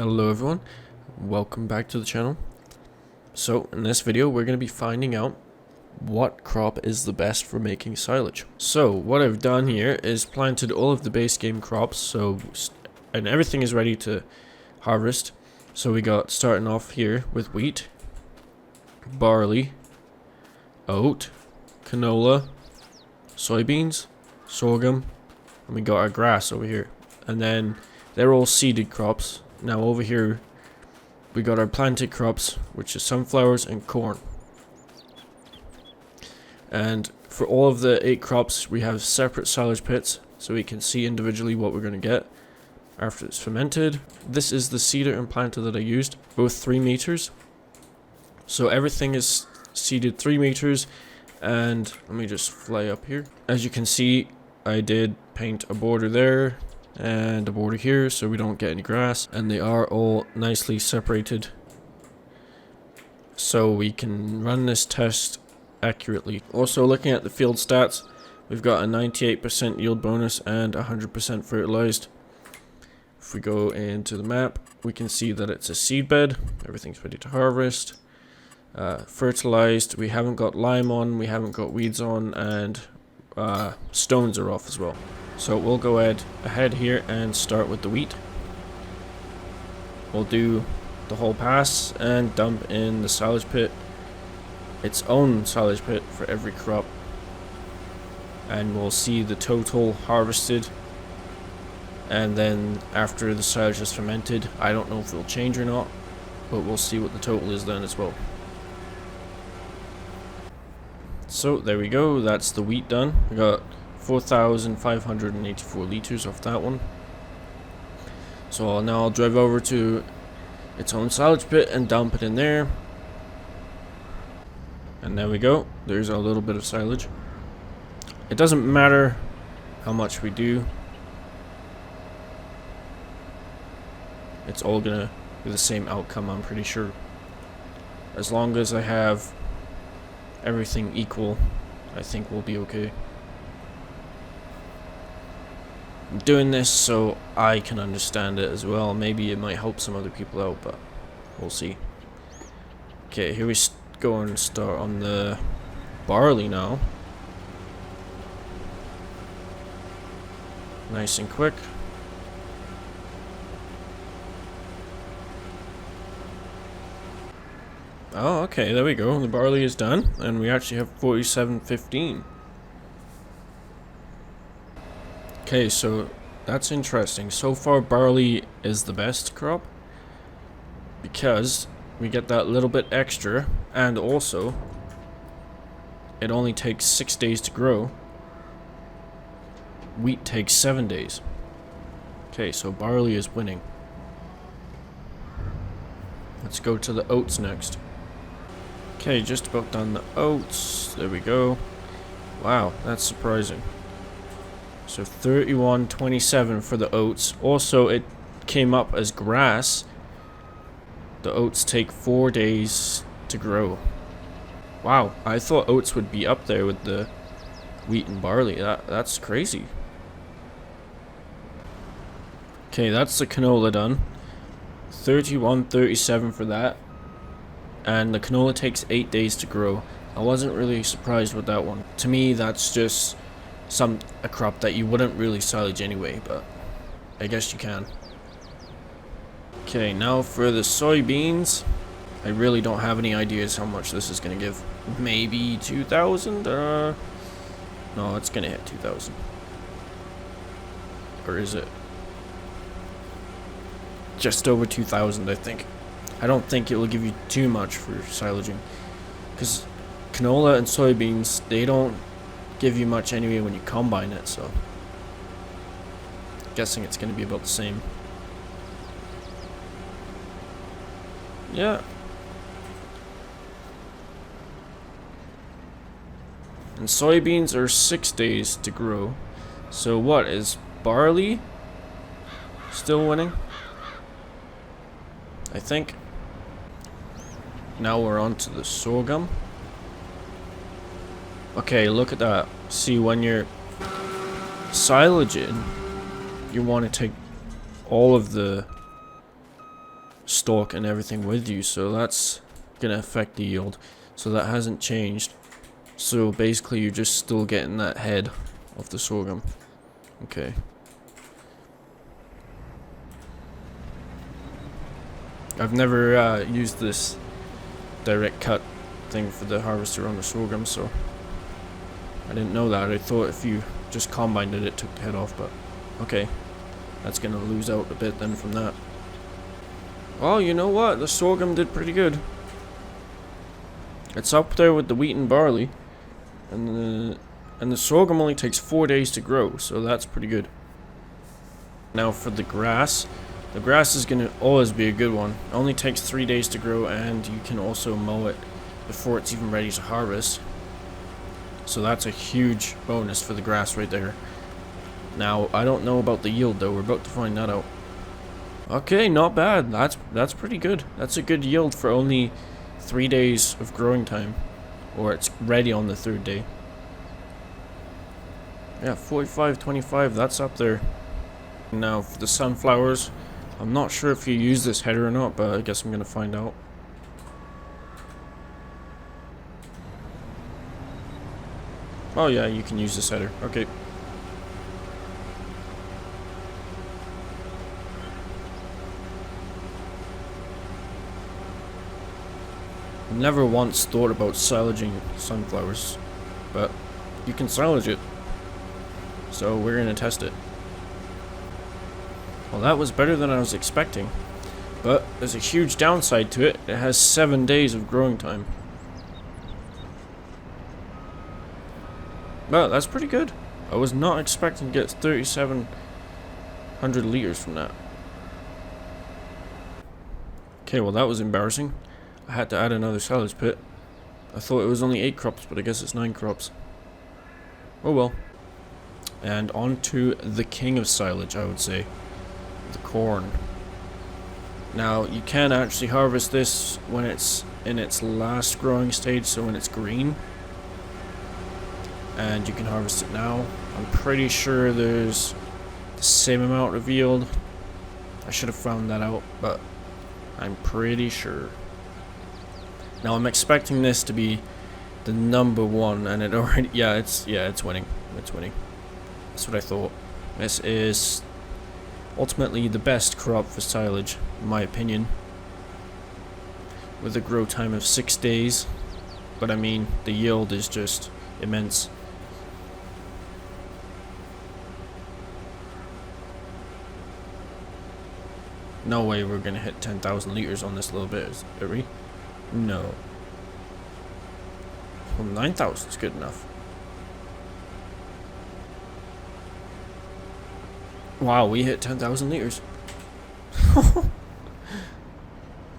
Hello everyone, welcome back to the channel. So in this video we're going to be finding out what crop is the best for making silage. So what I've done here is planted all of the base game crops, and everything is ready to harvest. So we got starting off here with wheat, barley, oat, canola, soybeans, sorghum, and we got our grass over here. And then they're all seeded crops. Now over here we got our planted crops, which is sunflowers and corn. And for all of the 8 crops we have separate silage pits, so we can see individually what we're going to get after it's fermented. This is the seeder and planter that I used, both 3 meters. So everything is seeded 3 meters, and let me just fly up here. As you can see, I did paint a border there and a border here so we don't get any grass, and they are all nicely separated so we can run this test accurately. Also, looking at the field stats, we've got a 98% yield bonus and 100% fertilized. If we go into the map, we can see that it's a seed bed, everything's ready to harvest. Fertilized, we haven't got lime on, we haven't got weeds on, and stones are off as well. So we'll go ahead here and start with the wheat. We'll do the whole pass and dump in the silage pit, its own silage pit for every crop. And we'll see the total harvested. And then after the silage is fermented, I don't know if it'll change or not, but we'll see what the total is then as well. So there we go, that's the wheat done. We got 4,584 liters off that one. So now I'll drive over to its own silage pit and dump it in there. And there we go, there's a little bit of silage. It doesn't matter how much we do, it's all gonna be the same outcome, I'm pretty sure. As long as I have everything equal, I think we'll be okay. I'm doing this so I can understand it as well. Maybe it might help some other people out, but we'll see. Okay, here we go and start on the barley now. Nice and quick. Oh, okay, there we go. The barley is done, and we actually have 4715. Okay, so that's interesting. So far, barley is the best crop because we get that little bit extra, and also it only takes 6 days to grow. Wheat takes 7 days. Okay, so barley is winning. Let's go to the oats next. Okay, just about done the oats. There we go. Wow, that's surprising. So 31.27 for the oats. Also, it came up as grass. The oats take 4 days to grow. Wow, I thought oats would be up there with the wheat and barley. That's crazy. Okay, that's the canola done. 31.37 for that. And the canola takes 8 days to grow. I wasn't really surprised with that one. To me, that's just a crop that you wouldn't really silage anyway, but I guess you can. Okay, now for the soybeans. I really don't have any ideas how much this is gonna give. Maybe 2,000? No, it's gonna hit 2,000. Or is it? Just over 2,000, I think. I don't think it will give you too much for silaging, because canola and soybeans, they don't give you much anyway when you combine it, so guessing it's going to be about the same. Yeah. And soybeans are 6 days to grow. So what is barley still winning? I think. Now we're on to the sorghum. Okay, look at that. See, when you're silaging, you want to take all of the stalk and everything with you, so that's gonna affect the yield. So that hasn't changed. So basically you're just still getting that head of the sorghum. Okay. I've never used this direct cut thing for the harvester on the sorghum, so I didn't know that. I thought if you just combined it, it took the head off, but okay. That's gonna lose out a bit then from that. Oh, you know what? The sorghum did pretty good. It's up there with the wheat and barley, and the sorghum only takes 4 days to grow, so that's pretty good. Now for the grass is gonna always be a good one. It only takes 3 days to grow, and you can also mow it before it's even ready to harvest. So that's a huge bonus for the grass right there. Now I don't know about the yield though. We're about to find that out. Okay, not bad. That's pretty good. That's a good yield for only 3 days of growing time, or it's ready on the 3rd day. Yeah, 45-25. That's up there. Now for the sunflowers, I'm not sure if you use this header or not, but I guess I'm gonna find out. Oh yeah, you can use this header. Okay. I've never once thought about silaging sunflowers, but you can silage it. So we're gonna test it. Well, that was better than I was expecting, but there's a huge downside to it. It has 7 days of growing time. Well, that's pretty good. I was not expecting to get 3,700 liters from that. Okay, well that was embarrassing. I had to add another silage pit. I thought it was only 8 crops, but I guess it's 9 crops. Oh well. And on to the king of silage, I would say. The corn. Now, you can actually harvest this when it's in its last growing stage, so when it's green. And you can harvest it now. I'm pretty sure there's the same amount of yield. I should have found that out, but I'm pretty sure. Now I'm expecting this to be the #1, and it already it's winning. It's winning. That's what I thought. This is ultimately the best crop for silage, in my opinion, with a grow time of 6 days. But I mean, the yield is just immense. No way we're gonna hit 10,000 liters on this little bit, are we? No. Well, 9,000 is good enough. Wow, we hit 10,000 liters.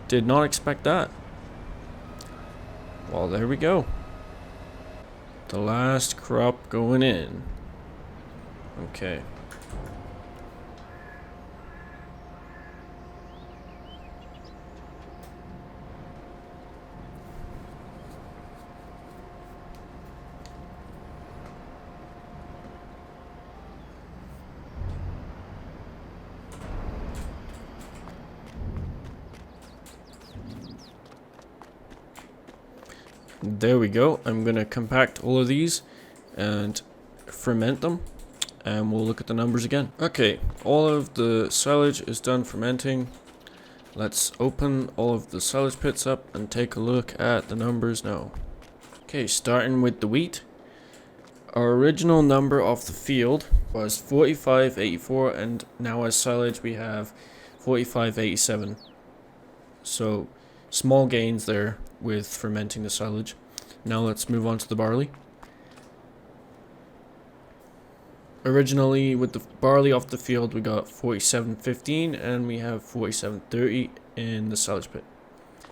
Did not expect that. Well, there we go. The last crop going in. Okay. There we go. I'm gonna compact all of these and ferment them, and we'll look at the numbers again. Okay, all of the silage is done fermenting. Let's open all of the silage pits up and take a look at the numbers now. Okay, starting with the wheat. Our original number off the field was 45.84, and now as silage we have 45.87. So small gains there with fermenting the silage. Now let's move on to the barley. Originally with the barley off the field we got 47.15, and we have 47.30 in the silage pit.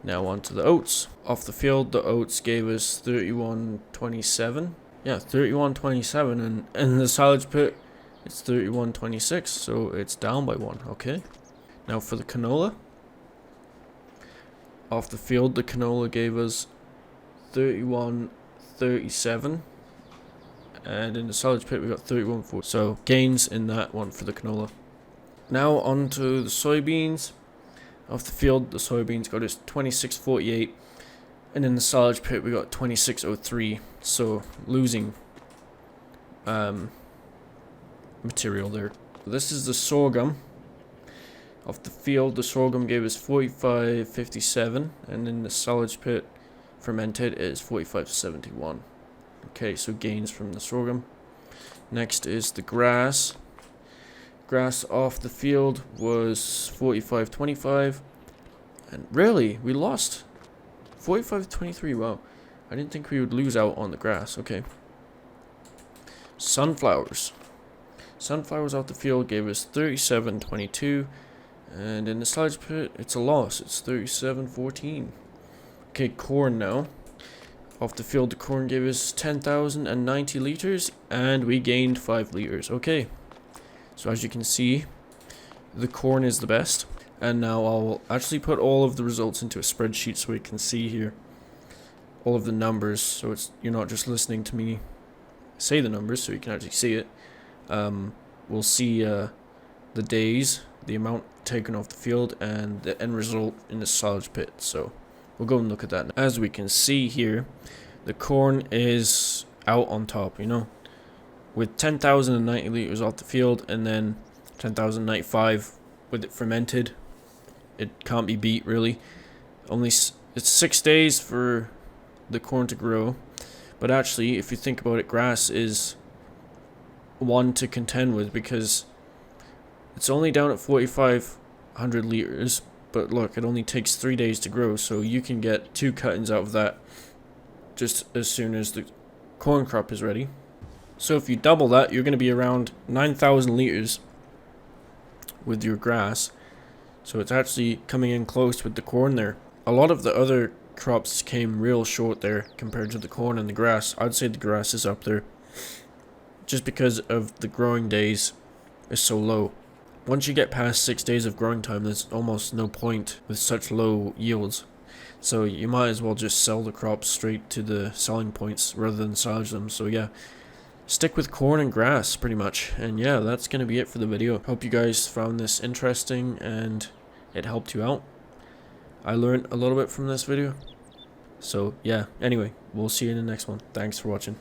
Now on to the oats. Off the field the oats gave us 31.27. Yeah, 31.27, and in the silage pit it's 31.26, so it's down by 1. Okay. Now for the canola. Off the field, the canola gave us 31.37, and in the silage pit we got 31.4. So gains in that one for the canola. Now on to the soybeans. Off the field, the soybeans got us 26.48, and in the silage pit we got 26.03. So losing material there. This is the sorghum. Off the field, the sorghum gave us 45.57, and in the silage pit, fermented, is 45.71. Okay, so gains from the sorghum. Next is the grass. Grass off the field was 45.25, and really, we lost 45.23. Wow, I didn't think we would lose out on the grass. Okay. Sunflowers. Sunflowers off the field gave us 37.22. And in the silage pit, it's a loss. It's 37.14. Okay, corn now. Off the field, the corn gave us 10,090 liters, and we gained 5 liters. Okay, so as you can see, the corn is the best. And now I'll actually put all of the results into a spreadsheet so we can see here all of the numbers. So you're not just listening to me say the numbers, so you can actually see it. We'll see the days, the amount taken off the field, and the end result in the silage pit. So we'll go and look at that now. As we can see here, the corn is out on top, you know, with 10,090 liters off the field, and then 10,095 with it fermented. It can't be beat, really. It's 6 days for the corn to grow, but actually, if you think about it, grass is one to contend with, because it's only down at 4,500 liters, but look, it only takes 3 days to grow, so you can get 2 cuttings out of that just as soon as the corn crop is ready. So if you double that, you're going to be around 9,000 liters with your grass. So it's actually coming in close with the corn there. A lot of the other crops came real short there compared to the corn and the grass. I'd say the grass is up there, just because of the growing days is so low. Once you get past 6 days of growing time, there's almost no point with such low yields. So you might as well just sell the crops straight to the selling points rather than silage them. So yeah, stick with corn and grass pretty much. And yeah, that's going to be it for the video. Hope you guys found this interesting and it helped you out. I learned a little bit from this video. So yeah, anyway, we'll see you in the next one. Thanks for watching.